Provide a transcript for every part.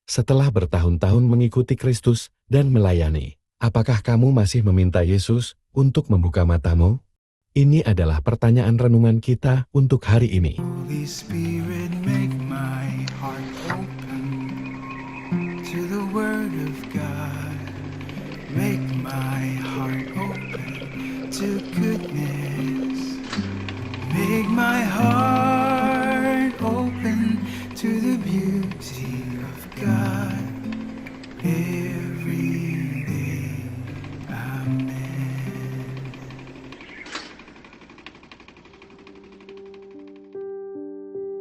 Setelah bertahun-tahun mengikuti Kristus dan melayani, apakah kamu masih meminta Yesus untuk membuka matamu? Ini adalah pertanyaan renungan kita untuk hari ini. Holy Spirit, make my heart open to the Word of God. Make my heart open to goodness. Make my heart open to the beauty of God every day. Amen.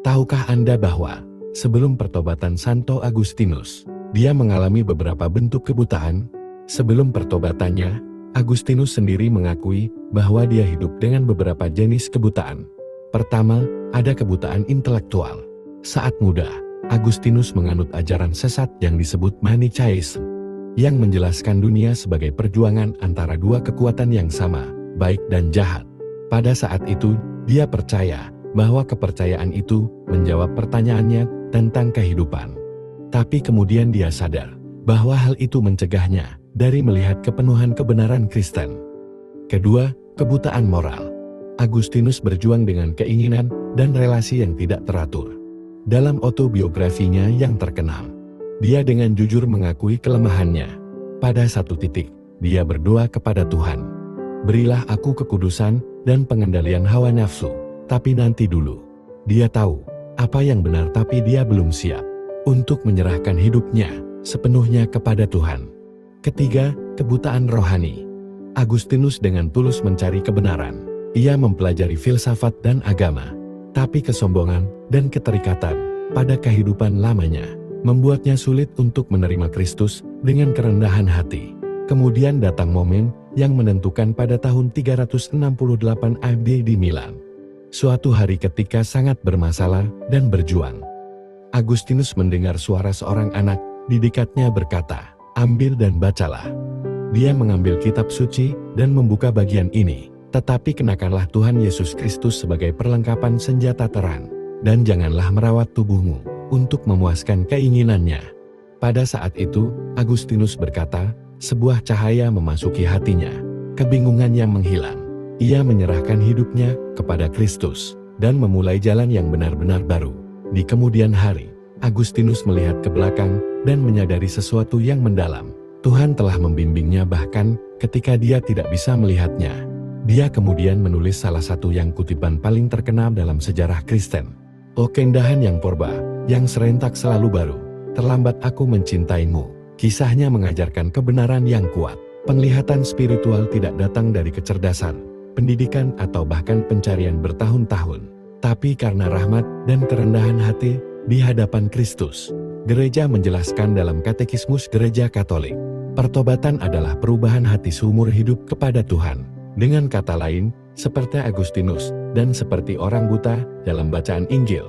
Tahukah Anda bahwa sebelum pertobatan Santo Agustinus, dia mengalami beberapa bentuk kebutaan? Sebelum pertobatannya, Agustinus sendiri mengakui bahwa dia hidup dengan beberapa jenis kebutaan. Pertama, ada kebutaan intelektual. Saat muda, Agustinus menganut ajaran sesat yang disebut Manichaeism, yang menjelaskan dunia sebagai perjuangan antara dua kekuatan yang sama, baik dan jahat. Pada saat itu, dia percaya bahwa kepercayaan itu menjawab pertanyaannya tentang kehidupan. Tapi kemudian dia sadar bahwa hal itu mencegahnya dari melihat kepenuhan kebenaran Kristen. Kedua, kebutaan moral. Agustinus berjuang dengan keinginan dan relasi yang tidak teratur. Dalam autobiografinya yang terkenal, dia dengan jujur mengakui kelemahannya. Pada satu titik, dia berdoa kepada Tuhan, "Berilah aku kekudusan dan pengendalian hawa nafsu, tapi nanti dulu." Dia tahu apa yang benar, tapi dia belum siap untuk menyerahkan hidupnya sepenuhnya kepada Tuhan. Ketiga, kebutaan rohani. Agustinus dengan tulus mencari kebenaran. Ia mempelajari filsafat dan agama. Tapi kesombongan dan keterikatan pada kehidupan lamanya membuatnya sulit untuk menerima Kristus dengan kerendahan hati. Kemudian datang momen yang menentukan pada tahun 368 AD di Milan. Suatu hari ketika sangat bermasalah dan berjuang, Agustinus mendengar suara seorang anak di dekatnya berkata, "Ambil dan bacalah." Dia mengambil kitab suci dan membuka bagian ini. "Tetapi kenakanlah Tuhan Yesus Kristus sebagai perlengkapan senjata terang, dan janganlah merawat tubuhmu untuk memuaskan keinginannya." Pada saat itu, Agustinus berkata, sebuah cahaya memasuki hatinya. Kebingungannya menghilang. Ia menyerahkan hidupnya kepada Kristus dan memulai jalan yang benar-benar baru. Di kemudian hari, Agustinus melihat ke belakang dan menyadari sesuatu yang mendalam. Tuhan telah membimbingnya bahkan ketika dia tidak bisa melihatnya. Dia kemudian menulis salah satu yang kutipan paling terkenal dalam sejarah Kristen. "O keindahan yang purba, yang serentak selalu baru, terlambat aku mencintaimu." Kisahnya mengajarkan kebenaran yang kuat. Penglihatan spiritual tidak datang dari kecerdasan, pendidikan atau bahkan pencarian bertahun-tahun, tapi karena rahmat dan kerendahan hati di hadapan Kristus. Gereja menjelaskan dalam Katekismus Gereja Katolik, pertobatan adalah perubahan hati seumur hidup kepada Tuhan. Dengan kata lain, seperti Agustinus dan seperti orang buta dalam bacaan Injil,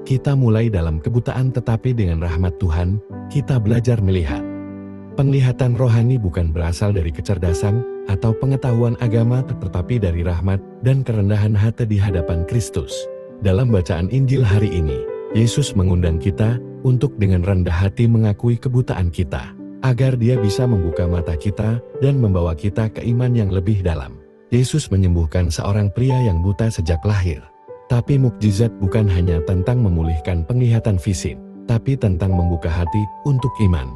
kita mulai dalam kebutaan, tetapi dengan rahmat Tuhan, kita belajar melihat. Penglihatan rohani bukan berasal dari kecerdasan atau pengetahuan agama, tetapi dari rahmat dan kerendahan hati di hadapan Kristus. Dalam bacaan Injil hari ini, Yesus mengundang kita untuk dengan rendah hati mengakui kebutaan kita, agar Dia bisa membuka mata kita dan membawa kita ke iman yang lebih dalam. Yesus menyembuhkan seorang pria yang buta sejak lahir. Tapi mukjizat bukan hanya tentang memulihkan penglihatan fisik, tapi tentang membuka hati untuk iman.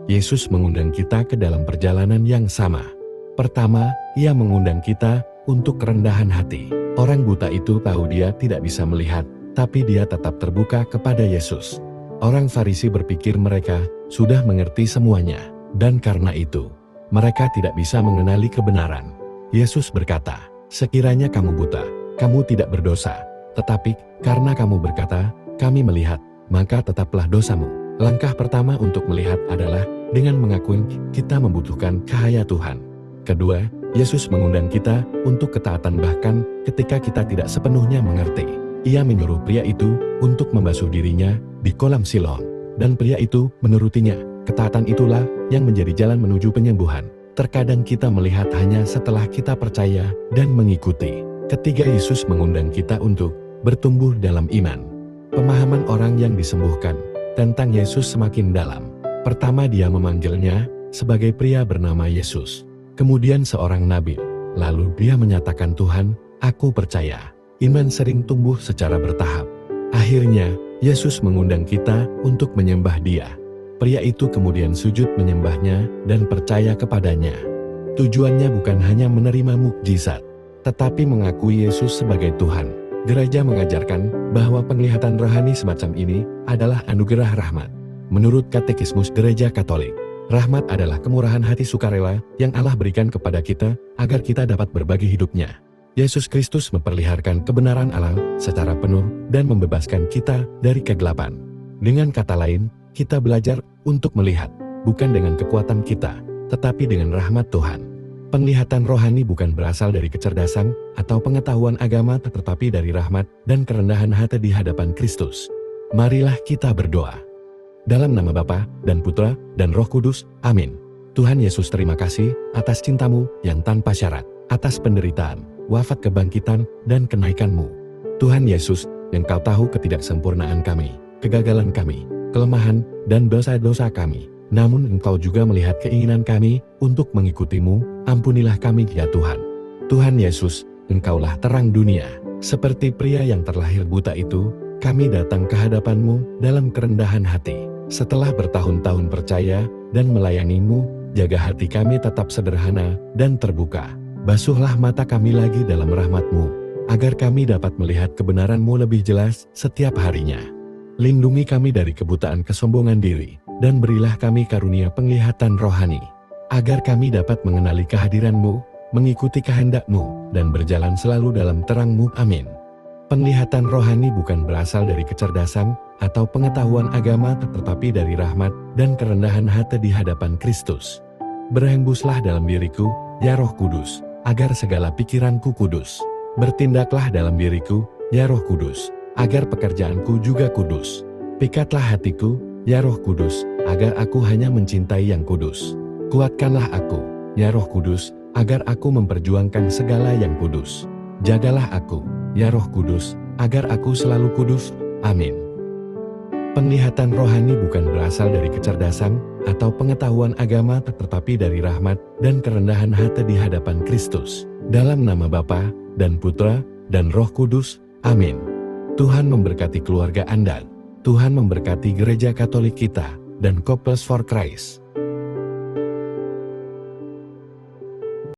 Yesus mengundang kita ke dalam perjalanan yang sama. Pertama, Ia mengundang kita untuk kerendahan hati. Orang buta itu tahu dia tidak bisa melihat, tapi dia tetap terbuka kepada Yesus. Orang Farisi berpikir mereka sudah mengerti semuanya, dan karena itu, mereka tidak bisa mengenali kebenaran. Yesus berkata, "Sekiranya kamu buta, kamu tidak berdosa. Tetapi karena kamu berkata, 'Kami melihat,' maka tetaplah dosamu." Langkah pertama untuk melihat adalah dengan mengakui kita membutuhkan cahaya Tuhan. Kedua, Yesus mengundang kita untuk ketaatan bahkan ketika kita tidak sepenuhnya mengerti. Ia menyuruh pria itu untuk membasuh dirinya di kolam Siloam, dan pria itu menurutinya. Ketaatan itulah yang menjadi jalan menuju penyembuhan. Terkadang kita melihat hanya setelah kita percaya dan mengikuti. Ketiga, Yesus mengundang kita untuk bertumbuh dalam iman. Pemahaman orang yang disembuhkan tentang Yesus semakin dalam. Pertama dia memanggilnya sebagai pria bernama Yesus. Kemudian seorang nabi. Lalu dia menyatakan, Tuhan, aku percaya. Iman sering tumbuh secara bertahap. Akhirnya, Yesus mengundang kita untuk menyembah dia. Pria itu kemudian sujud menyembahnya dan percaya kepadanya. Tujuannya bukan hanya menerima mukjizat, tetapi mengakui Yesus sebagai Tuhan. Gereja mengajarkan bahwa penglihatan rohani semacam ini adalah anugerah rahmat. Menurut Katekismus Gereja Katolik, rahmat adalah kemurahan hati sukarela yang Allah berikan kepada kita agar kita dapat berbagi hidupnya. Yesus Kristus memperlihatkan kebenaran Allah secara penuh dan membebaskan kita dari kegelapan. Dengan kata lain, kita belajar untuk melihat, bukan dengan kekuatan kita, tetapi dengan rahmat Tuhan. Penglihatan rohani bukan berasal dari kecerdasan atau pengetahuan agama, tetapi dari rahmat dan kerendahan hati di hadapan Kristus. Marilah kita berdoa. Dalam nama Bapa dan Putra dan Roh Kudus, amin. Tuhan Yesus, terima kasih atas cintamu yang tanpa syarat, atas penderitaan, wafat, kebangkitan, dan kenaikan-Mu. Tuhan Yesus, Engkau tahu ketidaksempurnaan kami, kegagalan kami, kelemahan, dan dosa-dosa kami. Namun Engkau juga melihat keinginan kami untuk mengikuti-Mu. Ampunilah kami ya Tuhan. Tuhan Yesus, Engkaulah terang dunia. Seperti pria yang terlahir buta itu, kami datang ke hadapan-Mu dalam kerendahan hati. Setelah bertahun-tahun percaya dan melayani-Mu, jaga hati kami tetap sederhana dan terbuka. Basuhlah mata kami lagi dalam rahmat-Mu, agar kami dapat melihat kebenaran-Mu lebih jelas setiap harinya. Lindungi kami dari kebutaan kesombongan diri, dan berilah kami karunia penglihatan rohani, agar kami dapat mengenali kehadiran-Mu, mengikuti kehendak-Mu, dan berjalan selalu dalam terang-Mu. Amin. Penglihatan rohani bukan berasal dari kecerdasan atau pengetahuan agama, tetapi dari rahmat dan kerendahan hati di hadapan Kristus. Berhembuslah dalam diriku, ya Roh Kudus, agar segala pikiranku kudus. Bertindaklah dalam diriku, ya Roh Kudus, agar pekerjaanku juga kudus. Pikatlah hatiku, ya Roh Kudus, agar aku hanya mencintai yang kudus. Kuatkanlah aku, ya Roh Kudus, agar aku memperjuangkan segala yang kudus. Jagalah aku, ya Roh Kudus, agar aku selalu kudus. Amin. Penglihatan rohani bukan berasal dari kecerdasan atau pengetahuan agama, tetapi dari rahmat dan kerendahan hati di hadapan Kristus. Dalam nama Bapa dan Putra dan Roh Kudus. Amin. Tuhan memberkati keluarga Anda. Tuhan memberkati Gereja Katolik kita dan Couples for Christ.